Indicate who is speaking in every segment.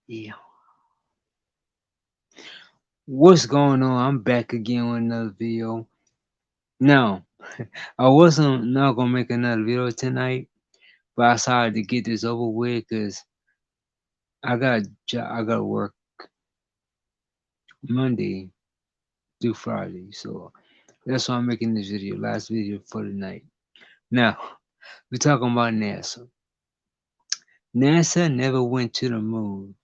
Speaker 1: Yeah. What's going on? I'm back again with another video. Now, I wasn't not gonna make another video tonight, but I decided to get this over with because I got to work Monday through Friday, so that's why I'm making this video. Last video for the night. Now, we're talking about NASA. NASA never went to the moon.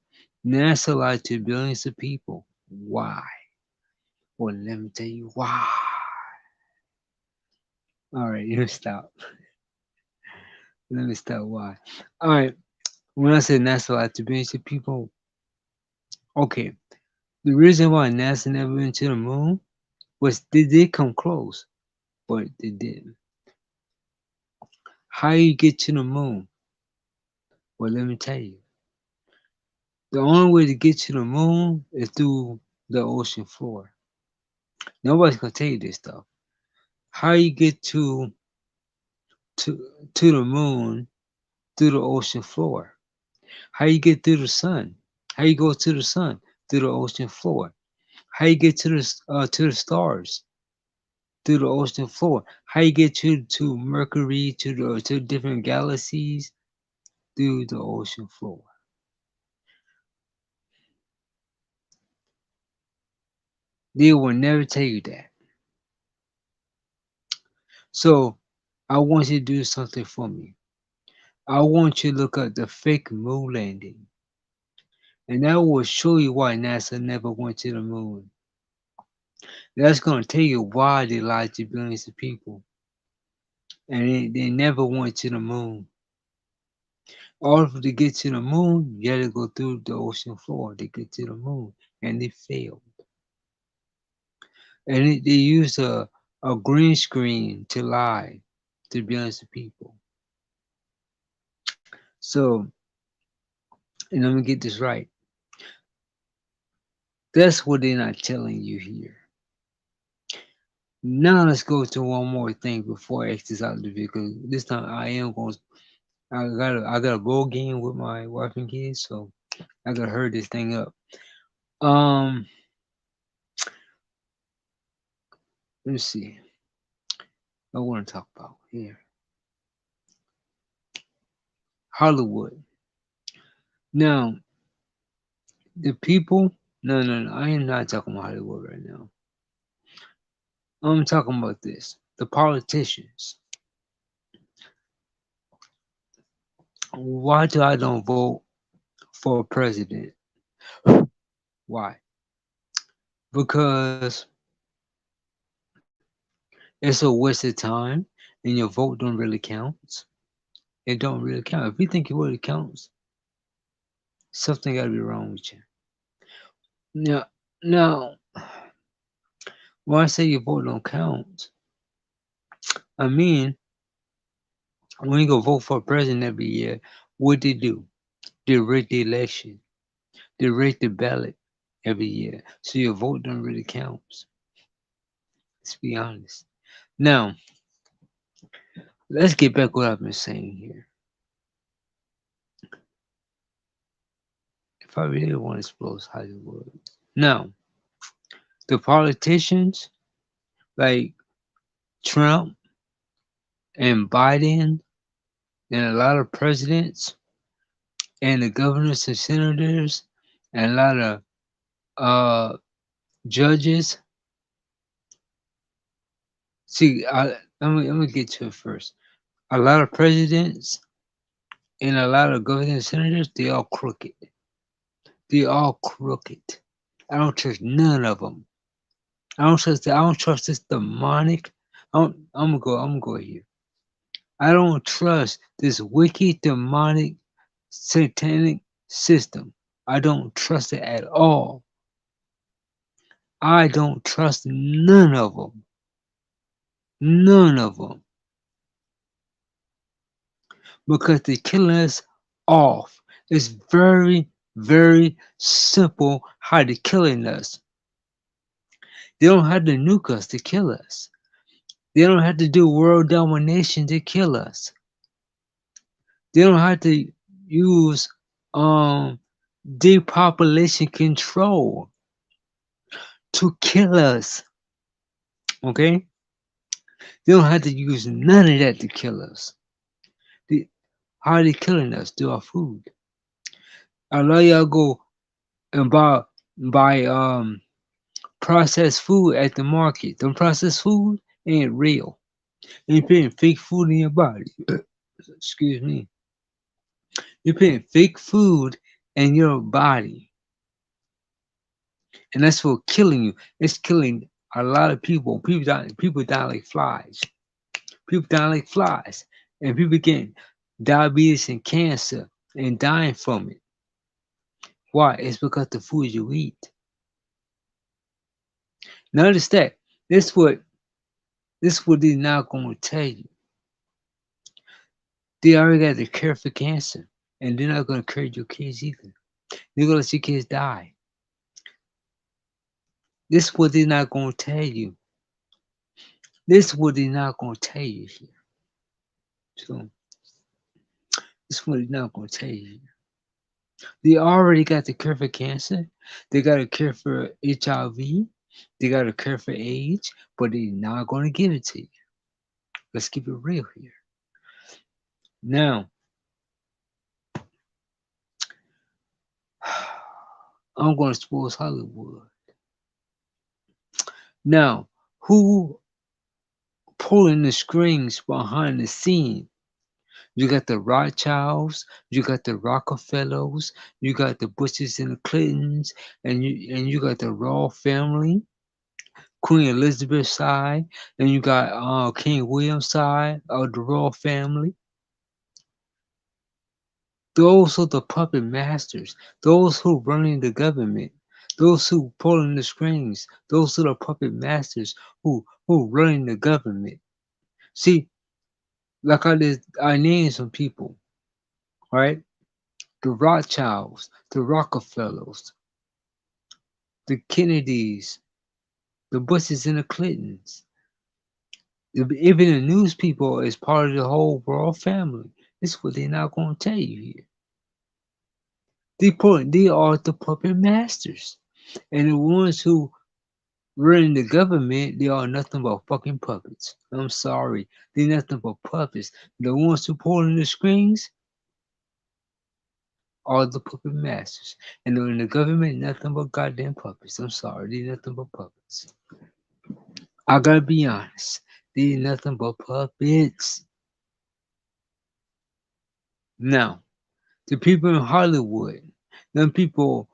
Speaker 1: NASA lied to billions of people. Why? Well, let me tell you why. All right, let me stop. Let me stop. Why? All right. When I said NASA lied to billions of people, okay. The reason why NASA never went to the moon was they did come close, but they didn't. How you get to the moon? Well, let me tell you. The only way to get to the moon is through the ocean floor. Nobody's gonna tell you this stuff. How you get to the moon through the ocean floor? How you get through the sun? How you go to the sun through the ocean floor? How you get to the stars through the ocean floor? How you get to Mercury to different galaxies through the ocean floor? They will never tell you that. So I want you to do something for me. I want you to look at the fake moon landing, and that will show you why NASA never went to the moon. That's going to tell you why they lied to billions of people, and they never went to the moon. Order to get to the moon, you had to go through the ocean floor to get to the moon, and they failed. And they used a green screen to lie to billions of people. So, and let me get this right. That's what they're not telling you here. Now let's go to one more thing before I exit out the video. 'Cause this time I am going. I got a bowl game with my wife and kids, so I gotta hurry this thing up. Um, let me see. I want to talk about here Hollywood. Now the people. No, no, no. I am not talking about Hollywood right now. I'm talking about this. The politicians. Why do I don't vote for president? Why? Because it's a waste of time and your vote don't really count. It don't really count. If you think it really counts, something gotta be wrong with you. Now, now, when I say your vote don't count, I mean when you go vote for a president every year, what they do? They rig the election. They rig the ballot every year, so your vote don't really count. Let's be honest. Now, let's get back what I've been saying here. If I really want to explode Hollywood, now the politicians like Trump and Biden and a lot of presidents and the governors and senators and a lot of uh, judges. See, let me get to it first. A lot of presidents and a lot of governors and senators, they all crooked. They all crooked. I don't trust none of them. I don't trust this demonic. I'm gonna go here. I don't trust this wicked, demonic, satanic system. I don't trust it at all. I don't trust none of them. None of them. Because they're killing us off. It's very, very simple how they're killing us. They don't have to nuke us to kill us. They don't have to do world domination to kill us. They don't have to use um depopulation control to kill us. Okay? They don't have to use none of that to kill us. They, how are they killing us? Through our food. A lot of y'all go and buy processed food at the market. The processed food ain't real. You're putting fake food in your body. Excuse me. You're putting fake food in your body. And that's for killing you. It's killing a lot of people. People die like flies. People die like flies. And people getting diabetes and cancer and dying from it. Why? It's because the food you eat. Notice that. This what they're not gonna tell you. They already got the cure for cancer. And they're not gonna cure your kids either. They're gonna let your kids die. This is what they're not gonna tell you. This is what they're not gonna tell you here. So this is what they're not gonna tell you here. They already got the cure for cancer. They got a cure for HIV. They got a cure for AIDS, but they're not gonna give it to you. Let's keep it real here. Now, I'm gonna expose Hollywood. Now, who pulling the strings behind the scene? You got the Rothschilds, you got the Rockefellers, you got the Bushes and the Clintons, and you got the royal family, Queen Elizabeth side, and you got King William side of the royal family. Those are the puppet masters. Those who running the government. Those who pulling the strings. Those are the puppet masters who running the government. See, like I named some people, right? The Rothschilds, the Rockefellers, the Kennedys, the Bushes and the Clintons. Even the news people is part of the whole royal family. This is what they're not going to tell you here. They are the puppet masters. And the ones who run the government, they are nothing but fucking puppets. I'm sorry. They're nothing but puppets. The ones who pulling the strings are the puppet masters. And in the government, nothing but goddamn puppets. I'm sorry. They're nothing but puppets. I gotta be honest. They're nothing but puppets. Now, the people in Hollywood, them people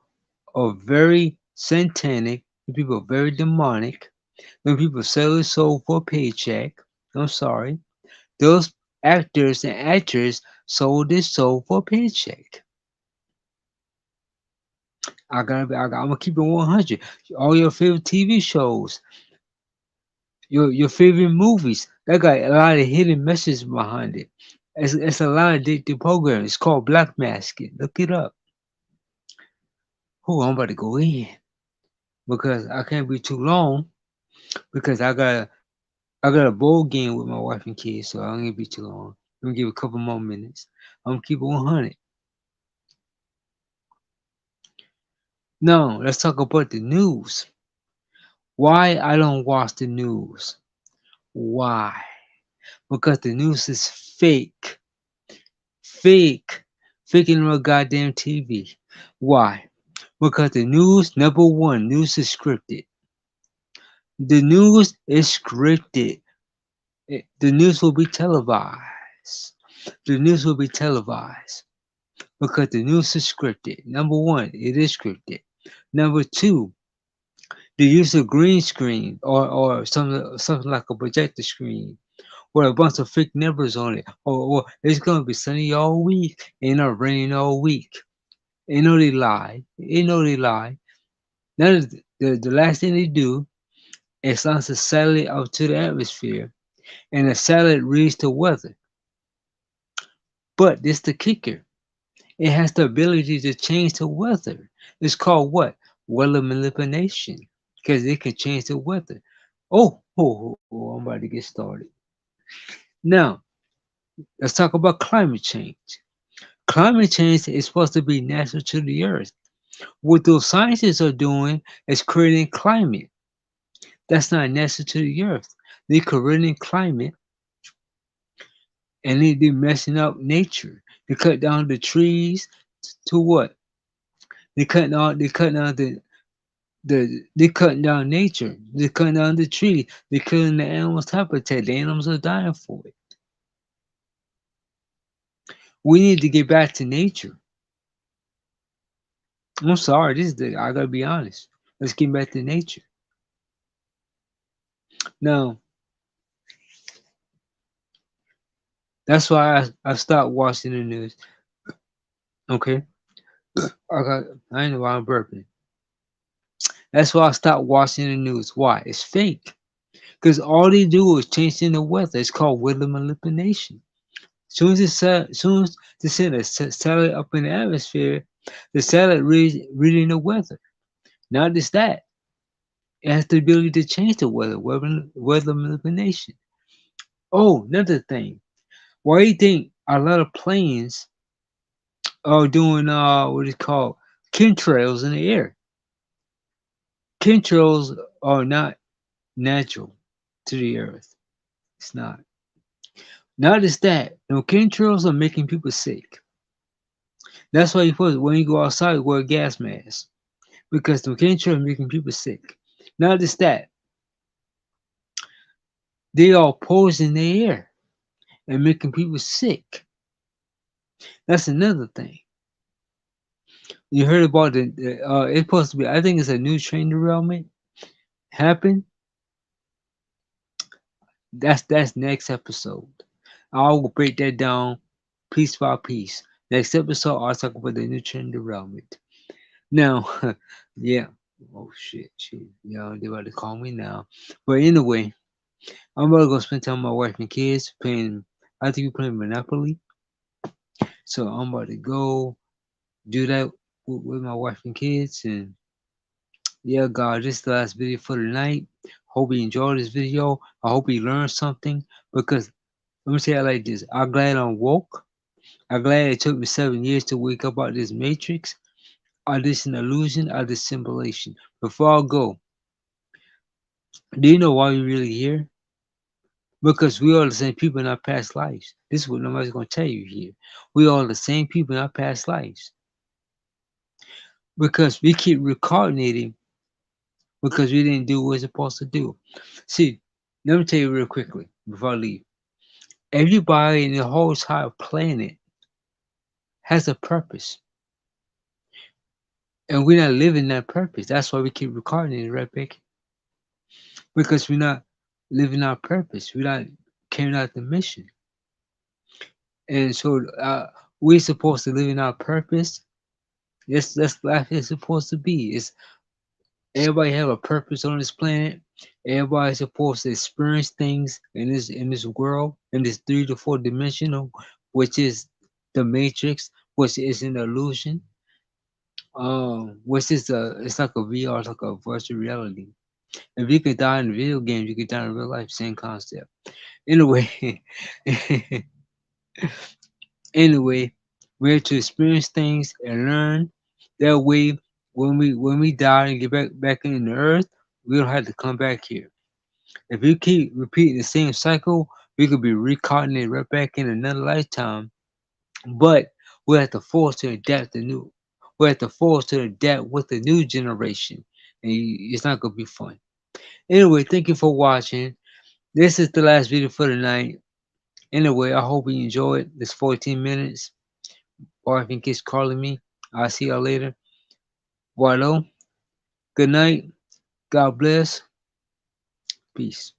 Speaker 1: are very satanic. The people are very demonic. Them people sell their soul for a paycheck. I'm sorry. Those actors and actresses sold their soul for a paycheck. I'm gonna keep it 100. All your favorite TV shows, your favorite movies, that got a lot of hidden messages behind it. It's a lot of addictive programs. It's called Black Masking. Look it up. Oh, I'm about to go in because I can't be too long because I got a bowl game with my wife and kids, so I ain't gonna be too long. I'm gonna give a couple more minutes. I'm gonna keep it 100. Now, let's talk about the news. Why I don't watch the news? Why? Because the news is fake. Fake. Faking on goddamn TV. Why? Because the news, number one, news is scripted. The news is scripted. The news will be televised. The news will be televised because the news is scripted. Number one, it is scripted. Number two, the use of green screen or something like a projector screen with a bunch of fake numbers on it. Or it's gonna be sunny all week and not raining all week. You know they lie. You know they lie. Now the last thing they do is launch a satellite out to the atmosphere, and the satellite reads the weather. But this the kicker. It has the ability to change the weather. It's called what? Weather manipulation. Because it can change the weather. Oh, I'm about to get started. Now, let's talk about climate change. Climate change is supposed to be natural to the earth. What those scientists are doing is creating climate that's not necessary to the earth. They're creating climate and they're messing up nature. They cut down the trees to what? They cutting down they cutting down nature. They're cutting down the tree. They're killing the animals' habitat. The animals are dying for it. We need to get back to nature. I'm sorry, I gotta be honest. Let's get back to nature. Now, that's why I stopped watching the news. Okay? I know why I'm burping. That's why I stopped watching the news. Why? It's fake. Because all they do is changing the weather. It's called weather manipulation. Soon as they send a satellite up in the atmosphere, the satellite reading the weather. Not just that, it has the ability to change the weather manipulation. Oh, another thing. Why do you think a lot of planes are doing what is called chemtrails in the air? Chemtrails are not natural to the earth. It's not. Not just that, no chemtrails are making people sick. That's why when you go outside, wear a gas mask because the chemtrails are making people sick. Not just that, they are poisoning the air and making people sick. That's another thing. You heard about it's supposed to be, I think it's a new train derailment happened. That's next episode. I will break that down piece by piece. Next episode, I'll talk about the new train derailment. Now, yeah. Oh shit. Yeah, they about to call me now. But anyway, I'm about to go spend time with my wife and kids playing. I think we playing Monopoly. So I'm about to go do that with my wife and kids. And yeah, God, this is the last video for tonight. Hope you enjoyed this video. I hope you learned something because let me say it like this. I'm glad I'm woke. I'm glad it took me 7 years to wake up out of this matrix, out of this an illusion, out of this simulation. Before I go, do you know why we're really here? Because we are the same people in our past lives. This is what nobody's going to tell you here. We are the same people in our past lives. Because we keep reincarnating because we didn't do what we're supposed to do. See, let me tell you real quickly before I leave. Everybody in the whole entire planet has a purpose. And we're not living that purpose. That's why we keep reincarnating, right, Becky? Because we're not living our purpose. We're not carrying out the mission. And so we're supposed to live in our purpose. That's life is supposed to be. It's everybody have a purpose on this planet. Everybody's supposed to experience things in this world, in this 3 to 4 dimensional, which is the matrix, which is an illusion. Which is it's like a VR, it's like a virtual reality. If you could die in video games, you could die in real life. Same concept. Anyway, anyway, we're to experience things and learn. That way, when we die and get back in the earth, we don't have to come back here. If we keep repeating the same cycle, we could be reincarnated right back in another lifetime. But we have to force to adapt the new. We have to force to adapt with the new generation, and it's not gonna be fun. Anyway, thank you for watching. This is the last video for the night. Anyway, I hope you enjoyed this 14 minutes. Wife and kids calling me. I'll see y'all later. Wallo. Good night. God bless. Peace.